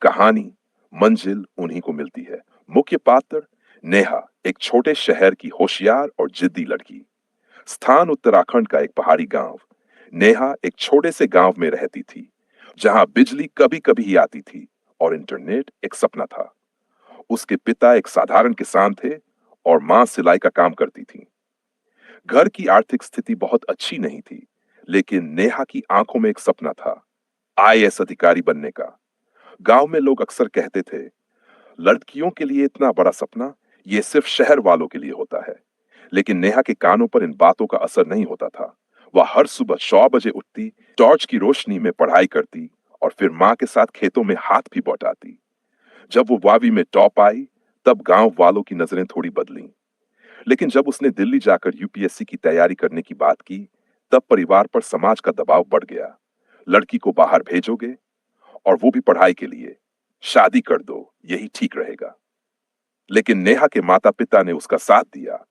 कहानी मंजिल उन्हीं को मिलती है। मुख्य पात्र नेहा, एक छोटे शहर की होशियार और जिद्दी लड़की। स्थान उत्तराखंड का एक पहाड़ी गांव। नेहा एक छोटे से गांव में रहती थी, जहां बिजली कभी-कभी ही आती थी और इंटरनेट एक सपना था। उसके पिता एक साधारण किसान थे और मां सिलाई का काम करती थी। घर की आर्थिक स्थिति बहुत अच्छी नहीं थी, लेकिन नेहा की आंखों में एक सपना था, आईएएस अधिकारी बनने का। गांव में लोग अक्सर कहते थे, लड़कियों के लिए इतना बड़ा सपना, ये सिर्फ शहर वालों के लिए होता है। लेकिन नेहा के कानों पर इन बातों का असर नहीं होता था। वह हर सुबह 100 बजे उठती, टॉर्च की रोशनी में पढ़ाई करती और फिर मां के साथ खेतों में हाथ भी बटाती। जब वो वावी में टॉप आई, तब गांव वालों की नजरें थोड़ी बदलीं। लेकिन जब उसने दिल्ली जाकर यूपीएससी की तैयारी करने की बात की, तब परिवार पर समाज का दबाव बढ़ गया। लड़की को बाहर भेजोगे, और वो भी पढ़ाई के लिए, शादी कर दो, यही ठीक रहेगा। लेकिन नेहा के माता-पिता ने उसका साथ दिया।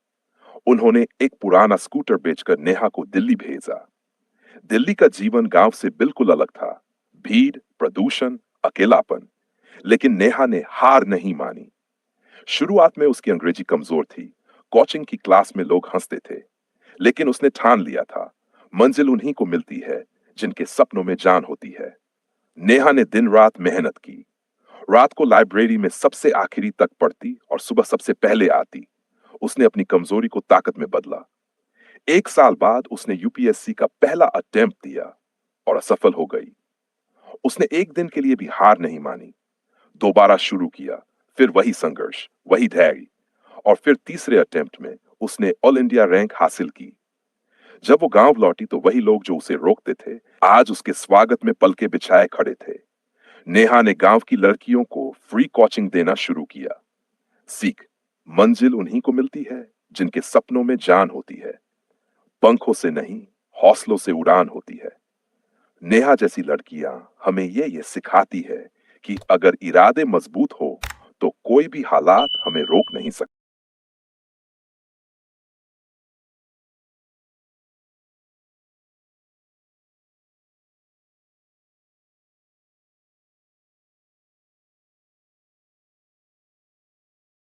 उन्होंने एक पुराना स्कूटर बेचकर नेहा को दिल्ली भेजा। दिल्ली का जीवन गांव से बिल्कुल अलग था। भीड़, प्रदूषण, अकेलापन। लेकिन नेहा ने हार नहीं मानी। शुरुआत में उसकी अंग्रेजी कमजोर थी। कोचिंग की क्लास में लोग हंसते थे। लेकिन उसने ठान लिया था, मंजिल उन्हीं को मिलती है जिनके सपनों में जान होती है। नेहा ने दिन रात मेहनत की। रात को लाइब्रेरी में सबसे आखिरी तक पढ़ती और सुबह सबसे पहले आती। उसने अपनी कमजोरी को ताकत में बदला। 1 साल बाद उसने यूपीएससी का पहला अटेम्प्ट दिया और असफल हो गई। उसने एक दिन के लिए भी हार नहीं मानी। दोबारा शुरू किया, फिर वही संघर्ष, वही धैर्य, और फिर तीसरे अटेम्प्ट में उसने ऑल इंडिया रैंक हासिल की। जब वो गांव लौटी तो वही लोग जो उसे रोकते थे, आज उसके स्वागत में पलके बिछाए खड़े थे। नेहा ने गांव की लड़कियों को फ्री कोचिंग देना शुरू किया। सीख, मंजिल उन्हीं को मिलती है जिनके सपनों में जान होती है। पंखों से नहीं, हौसलों से उड़ान होती है। नेहा जैसी लड़कियां हमें ये सिखाती है कि अगर इरादे मजबूत हो, तो कोई भी हालात हमें रोक नहीं सकते।